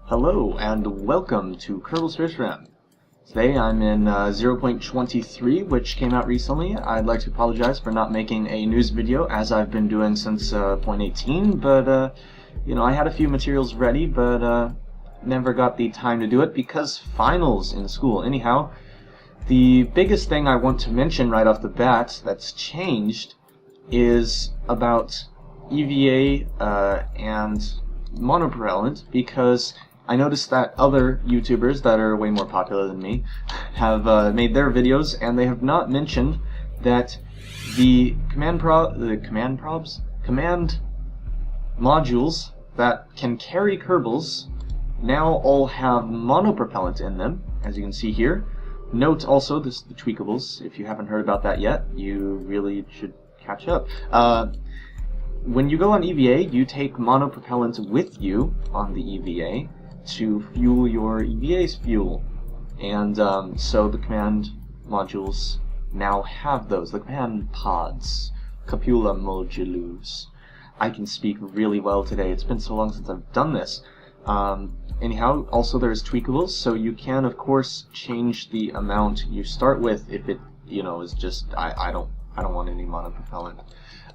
Hello and welcome to Kerbal Space Ram. Today I'm in 0.23, which came out recently. I'd like to apologize for not making a news video as I've been doing since 0.18, but you know, I had a few materials ready, but never got the time to do it because finals in school. Anyhow, the biggest thing I want to mention right off the bat that's changed is about EVA and monopropellant, because I noticed that other YouTubers that are way more popular than me have made their videos, and they have not mentioned that the command modules that can carry Kerbals now all have monopropellant in them, as you can see here. Note also the tweakables. If you haven't heard about that yet, you really should catch up. When you go on EVA, you take monopropellant with you on the EVA to fuel your EVA's fuel. And so the command modules now have those, the command pods, copula modulus. I can speak really well today. It's been so long since I've done this. Anyhow, also there's tweakables, so you can of course change the amount you start with if it, you know, is just I don't want any monopropellant.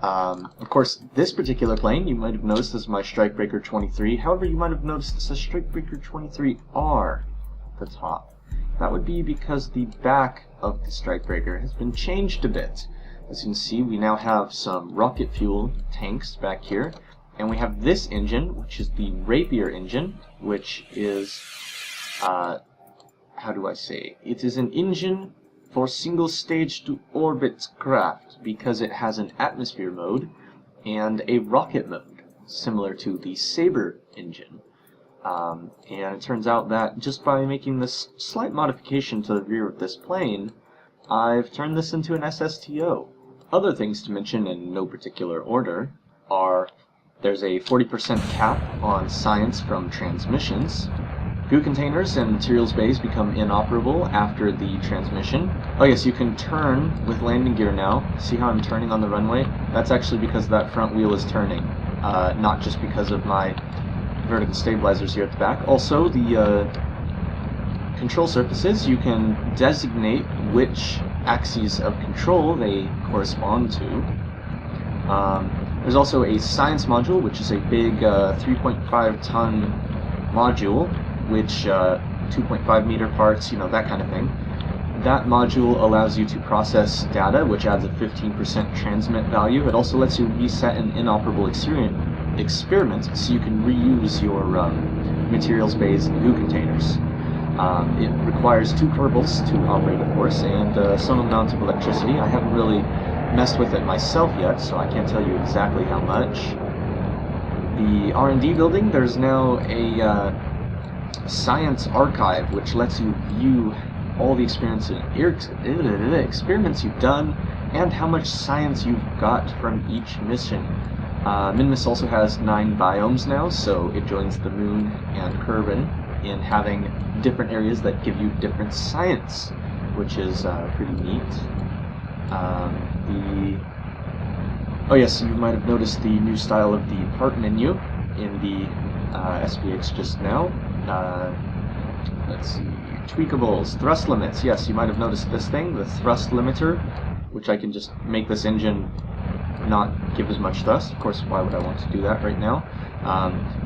Of course, this particular plane, you might have noticed, this is my Strikebreaker 23. However, you might have noticed this is Strikebreaker 23R at the top. That would be because the back of the Strikebreaker has been changed a bit. As you can see, we now have some rocket fuel tanks back here, and we have this engine, which is the Rapier engine, which is, how do I say, it is an engine for single stage to orbit craft, because it has an atmosphere mode and a rocket mode, similar to the Saber engine. And it turns out that just by making this slight modification to the rear of this plane, I've turned this into an SSTO. Other things to mention in no particular order are there's a 40% cap on science from transmissions. Goo containers and materials bays become inoperable after the transmission. Oh yes, you can turn with landing gear now. See how I'm turning on the runway? That's actually because that front wheel is turning, not just because of my vertical stabilizers here at the back. Also, the control surfaces, you can designate which axes of control they correspond to. There's also a science module, which is a big 3.5 ton module, which 2.5 meter parts, you know, that kind of thing. That module allows you to process data, which adds a 15% transmit value. It also lets you reset an inoperable experiment, so you can reuse your materials bays and goo containers. It requires 2 Kerbals to operate, of course, and some amount of electricity. I haven't really messed with it myself yet, so I can't tell you exactly how much. The R&D building, there's now a science archive, which lets you view all the experiments you've done and how much science you've got from each mission. Minmus also has 9 biomes now, so it joins the Moon and Kerbin in having different areas that give you different science, which is pretty neat. Oh yes, you might have noticed the new style of the part menu in the SPX just now. Let's see, tweakables, thrust limits. Yes, you might have noticed this thing, the thrust limiter, which I can just make this engine not give as much thrust. Of course, why would I want to do that right now?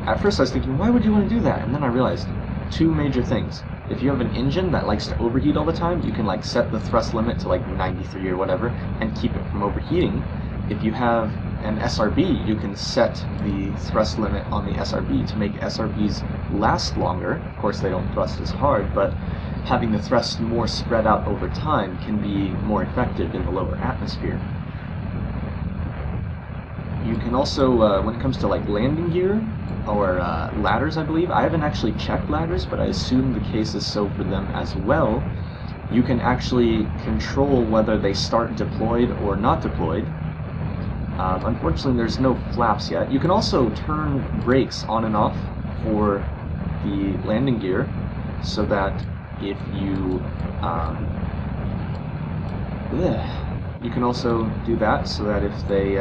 At first I was thinking, why would you want to do that? And then I realized 2 major things. If you have an engine that likes to overheat all the time, you can like set the thrust limit to like 93 or whatever and keep it from overheating. If you have an SRB, you can set the thrust limit on the SRB to make SRBs last longer. Of course, they don't thrust as hard, but having the thrust more spread out over time can be more effective in the lower atmosphere. You can also, when it comes to like landing gear or ladders, I believe, I haven't actually checked ladders, but I assume the case is so for them as well. You can actually control whether they start deployed or not deployed. Unfortunately, there's no flaps yet. You can also turn brakes on and off for the landing gear, so that if you you can also do that so that if they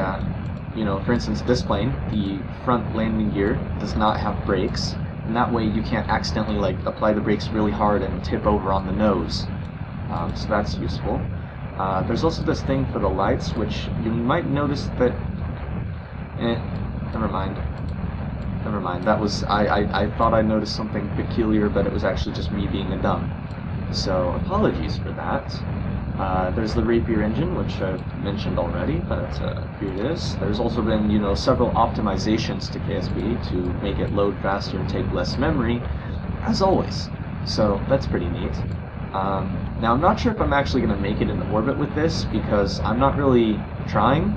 you know, for instance, this plane, the front landing gear does not have brakes, and that way you can't accidentally like apply the brakes really hard and tip over on the nose. So that's useful. There's also this thing for the lights, which you might notice that... never mind. Never mind. That was... I thought I noticed something peculiar, but it was actually just me being a dumb. So, apologies for that. There's the Rapier engine, which I've mentioned already, but here it is. There's also been, you know, several optimizations to KSP to make it load faster and take less memory, as always. So, that's pretty neat. Now, I'm not sure if I'm actually going to make it into orbit with this, because I'm not really trying.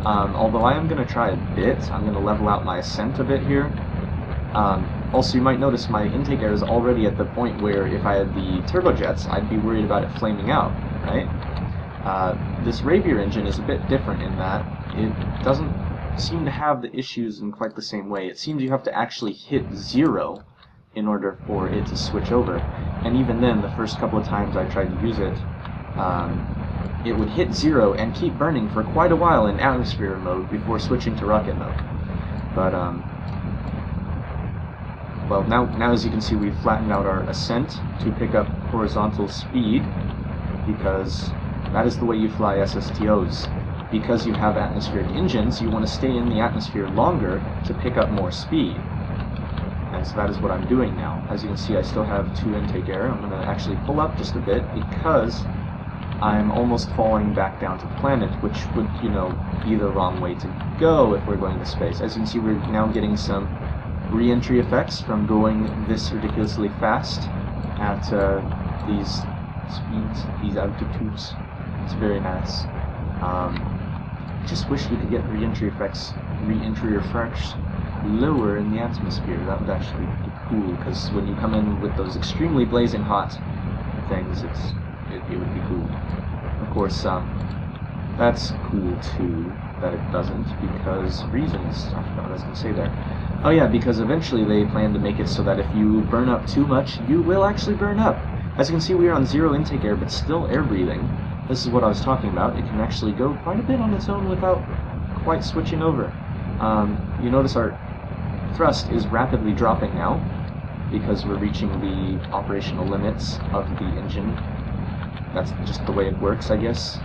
Although I am going to try a bit. I'm going to level out my ascent a bit here. Also, you might notice my intake air is already at the point where if I had the turbojets, I'd be worried about it flaming out, right? This Rapier engine is a bit different in that it doesn't seem to have the issues in quite the same way. It seems you have to actually hit 0 in order for it to switch over. And even then, the first couple of times I tried to use it, it would hit 0 and keep burning for quite a while in atmosphere mode before switching to rocket mode. But, well, now as you can see, we've flattened out our ascent to pick up horizontal speed, because that is the way you fly SSTOs. Because you have atmospheric engines, you want to stay in the atmosphere longer to pick up more speed. And so that is what I'm doing now. As you can see, I still have 2 intake air. I'm going to actually pull up just a bit, because I'm almost falling back down to the planet, which would, you know, be the wrong way to go if we're going to space. As you can see, we're now getting some re-entry effects from going this ridiculously fast at these speeds, these altitudes. It's very nice. I just wish we could get re-entry effects, re-entry refresh lower in the atmosphere. That would actually be cool, because when you come in with those extremely blazing hot things, it would be cool. Of course, that's cool too, that it doesn't, because reasons. I forgot what I was going to say there. Oh yeah, because eventually they plan to make it so that if you burn up too much, you will actually burn up. As you can see, we are on 0 intake air, but still air breathing. This is what I was talking about. It can actually go quite a bit on its own without quite switching over. You notice our thrust is rapidly dropping now, because we're reaching the operational limits of the engine. That's just the way it works, I guess.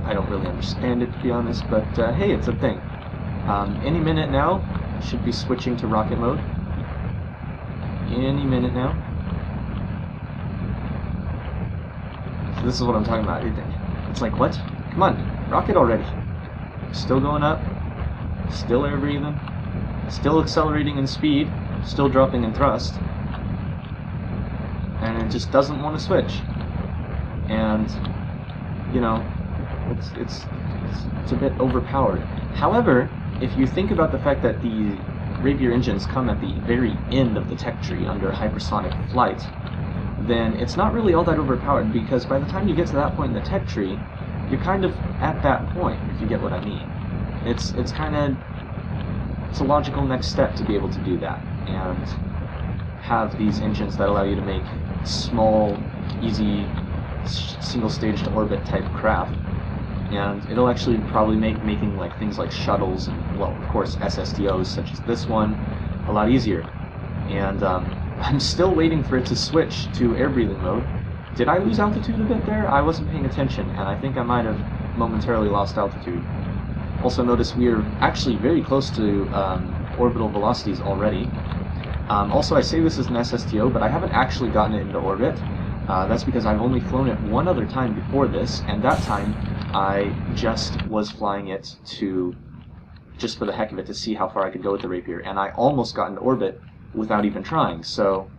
I don't really understand it, to be honest, but hey, it's a thing. Any minute now, should be switching to rocket mode. Any minute now. So this is what I'm talking about. It's like, what? Come on, rocket already. Still going up, still air breathing, still accelerating in speed, still dropping in thrust, and it just doesn't want to switch. And, you know, it's a bit overpowered. However, if you think about the fact that the Rapier engines come at the very end of the tech tree under hypersonic flight, then it's not really all that overpowered, because by the time you get to that point in the tech tree, you're kind of at that point, if you get what I mean. It's a logical next step to be able to do that, and have these engines that allow you to make small, easy, single-stage to orbit type craft. And it'll actually probably make making like things like shuttles and, well, of course, SSTOs such as this one a lot easier. And I'm still waiting for it to switch to air breathing mode. Did I lose altitude a bit there? I wasn't paying attention, and I think I might have momentarily lost altitude. Also notice we are actually very close to orbital velocities already. Also, I say this is an SSTO, but I haven't actually gotten it into orbit. That's because I've only flown it one other time before this, and that time I just was flying it just for the heck of it, to see how far I could go with the Rapier, and I almost got into orbit without even trying. So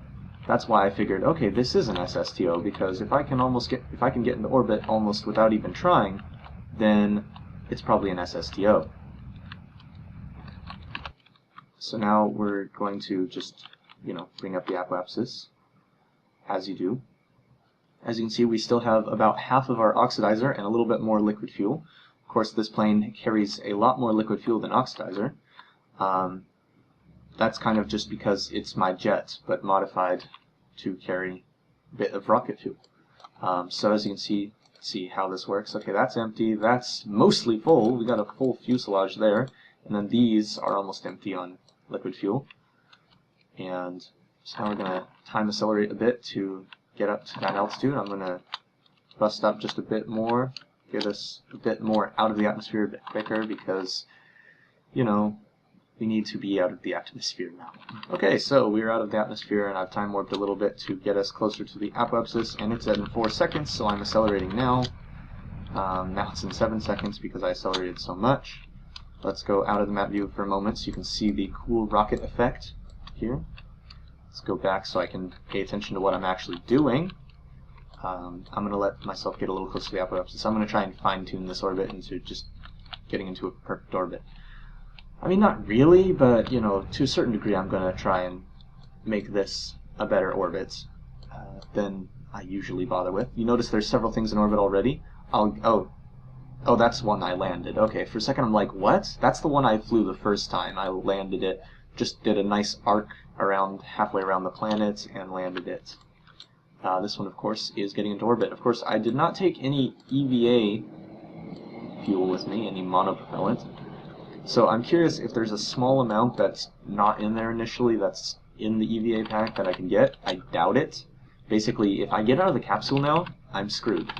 that's why I figured, okay, this is an SSTO, because if I can get into orbit almost without even trying, then it's probably an SSTO. So now we're going to just, you know, bring up the apoapsis, as you do. As you can see, we still have about half of our oxidizer and a little bit more liquid fuel. Of course, this plane carries a lot more liquid fuel than oxidizer. That's kind of just because it's my jet, but modified to carry a bit of rocket fuel. So as you can see how this works. Okay, that's empty. That's mostly full. We got a full fuselage there. And then these are almost empty on liquid fuel. And so now we're going to time accelerate a bit to get up to that altitude. I'm going to bust up just a bit more, get us a bit more out of the atmosphere a bit quicker because, you know, we need to be out of the atmosphere now. Okay, so we're out of the atmosphere, and I've time warped a little bit to get us closer to the apoapsis, and it's at in 4 seconds, so I'm accelerating now. Now it's in 7 seconds because I accelerated so much. Let's go out of the map view for a moment so you can see the cool rocket effect here. Let's go back so I can pay attention to what I'm actually doing. I'm going to let myself get a little closer to the apoapsis. I'm going to try and fine-tune this orbit into just getting into a perfect orbit. I mean, not really, but, you know, to a certain degree I'm going to try and make this a better orbit than I usually bother with. You notice there's several things in orbit already. Oh, that's one I landed. Okay, for a second I'm like, what? That's the one I flew the first time. I landed it, just did a nice arc around, halfway around the planet, and landed it. This one, of course, is getting into orbit. Of course, I did not take any EVA fuel with me, any monopropellant. So I'm curious if there's a small amount that's not in there initially that's in the EVA pack that I can get. I doubt it. Basically, if I get out of the capsule now, I'm screwed.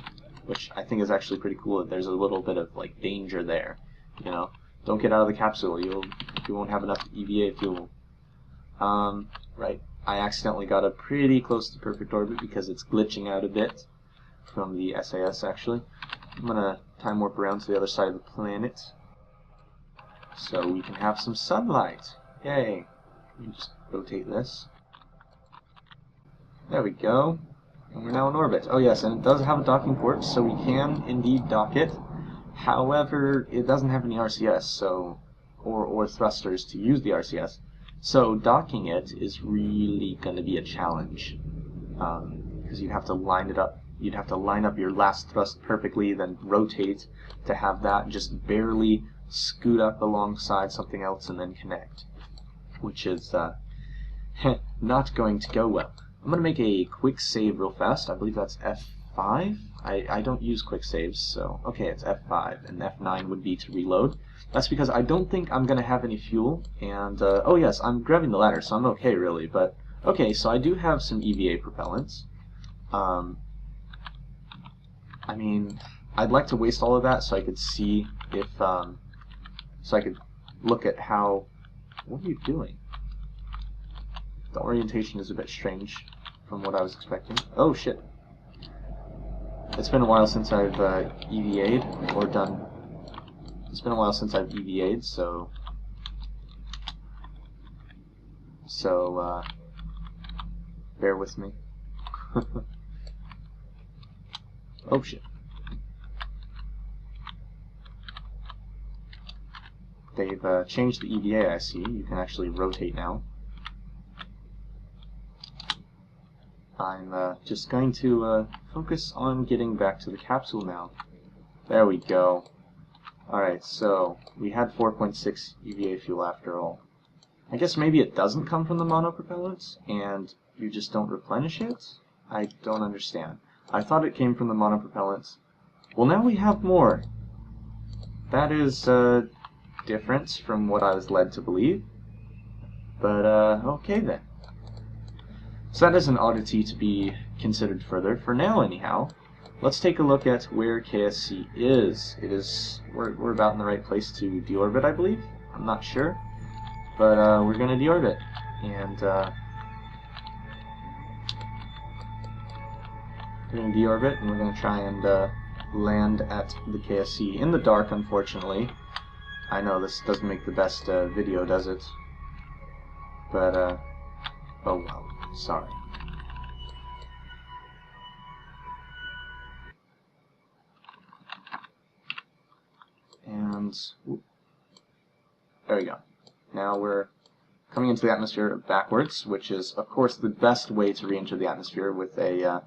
Which I think is actually pretty cool that there's a little bit of like danger there. You know, don't get out of the capsule, you won't have enough EVA fuel. Right, I accidentally got up pretty close to perfect orbit because it's glitching out a bit from the SAS actually. I'm gonna time warp around to the other side of the planet so we can have some sunlight. Yay! Let me just rotate this. There we go. And we're now in orbit. Oh yes, and it does have a docking port, so we can indeed dock it. However, it doesn't have any RCS, so or thrusters to use the RCS. So docking it is really going to be a challenge, because you'd have to line it up. You'd have to line up your last thrust perfectly, then rotate to have that just barely scoot up alongside something else and then connect, which is not going to go well. I'm going to make a quick save real fast. I believe that's F5. I don't use quick saves, so okay, it's F5, and F9 would be to reload. That's because I don't think I'm going to have any fuel, and oh yes, I'm grabbing the ladder, so I'm okay really, but okay, so I do have some EVA propellants. I mean, I'd like to waste all of that so I could see if, so I could look at how, what are you doing? The orientation is a bit strange from what I was expecting. Oh shit. It's been a while since I've EVA'd or done. It's been a while since I've EVA'd, so bear with me. Oh shit. They've changed the EVA, I see. You can actually rotate now. I'm just going to focus on getting back to the capsule now. There we go. Alright, so we had 4.6 EVA fuel after all. I guess maybe it doesn't come from the monopropellants, and you just don't replenish it? I don't understand. I thought it came from the monopropellants. Well, now we have more. That is different from what I was led to believe. But, okay then. So that is an oddity to be considered further. For now, anyhow, let's take a look at where KSC is. We're about in the right place to deorbit, I believe. I'm not sure, but we're going to deorbit, and we're going to deorbit, and we're going to try and land at the KSC in the dark. Unfortunately, I know this doesn't make the best video, does it? But oh well. Sorry. And whoop, there we go. Now we're coming into the atmosphere backwards, which is, of course, the best way to re-enter the atmosphere with a.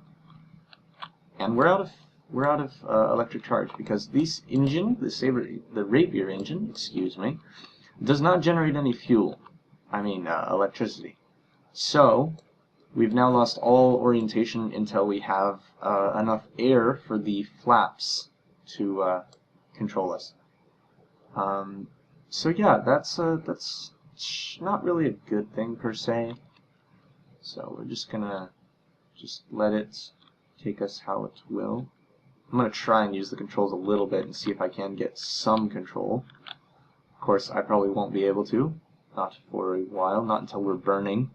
And we're out of electric charge because this engine, the Rapier engine, excuse me, does not generate any fuel. I mean electricity. So we've now lost all orientation until we have enough air for the flaps to control us. So yeah, that's not really a good thing per se. So we're just gonna let it take us how it will. I'm gonna try and use the controls a little bit and see if I can get some control. Of course, I probably won't be able to, not for a while, not until we're burning.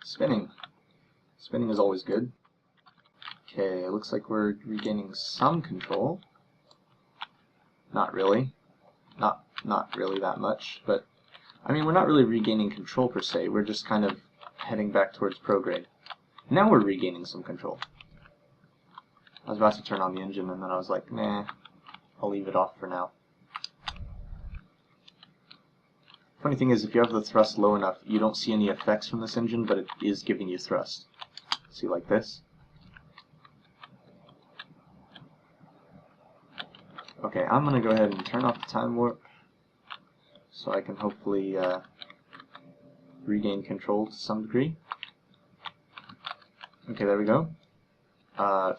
Spinning. Spinning is always good. Okay, it looks like we're regaining some control. Not really. Not really that much, but I mean, we're not really regaining control per se, we're just kind of heading back towards prograde. Now we're regaining some control. I was about to turn on the engine and then I was like, nah, I'll leave it off for now. Funny thing is, if you have the thrust low enough, you don't see any effects from this engine, but it is giving you thrust. See, like this? Okay, I'm gonna go ahead and turn off the time warp so I can hopefully regain control to some degree. Okay, there we go. Oh,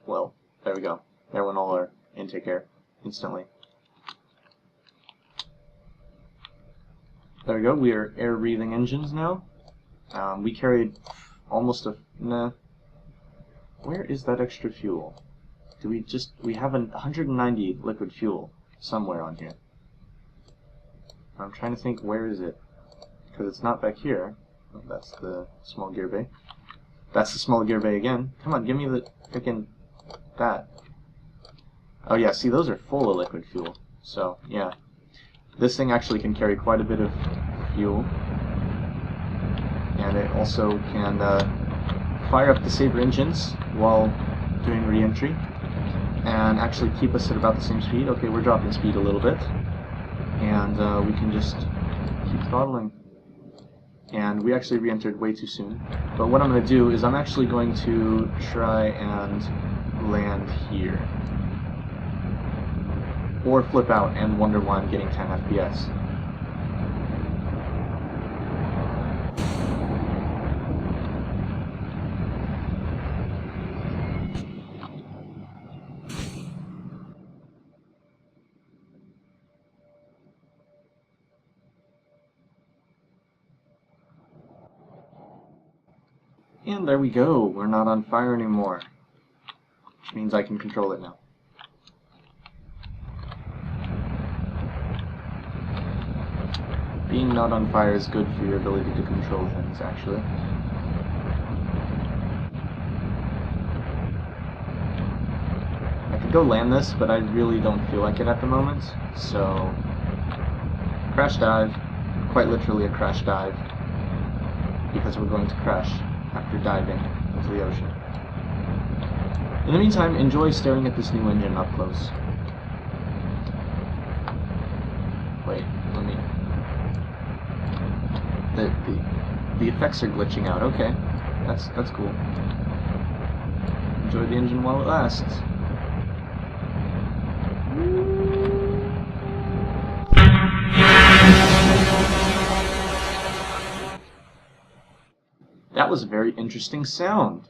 well, there we go. There went all our intake air instantly. There we go, we are air-breathing engines now. We carried almost a... nah. Where is that extra fuel? Do we have 190 liquid fuel somewhere on here. I'm trying to think, where is it? Because it's not back here. Oh, that's the small gear bay. That's the small gear bay again. Come on, give me the frickin' that. Oh yeah, see, those are full of liquid fuel. So, yeah. This thing actually can carry quite a bit of fuel. And it also can fire up the Saber engines while doing re-entry. And actually keep us at about the same speed. Okay, we're dropping speed a little bit. And we can just keep throttling. And we actually re-entered way too soon. But what I'm going to do is I'm actually going to try and land here. Or flip out and wonder why I'm getting 10 FPS. And there we go, we're not on fire anymore. Which means I can control it now. Being not on fire is good for your ability to control things, actually. I could go land this, but I really don't feel like it at the moment, so... Crash dive. Quite literally a crash dive. Because we're going to crash after diving into the ocean. In the meantime, enjoy staring at this new engine up close. Wait, let me... The effects are glitching out. Okay, that's cool. Enjoy the engine while it lasts. That was a very interesting sound.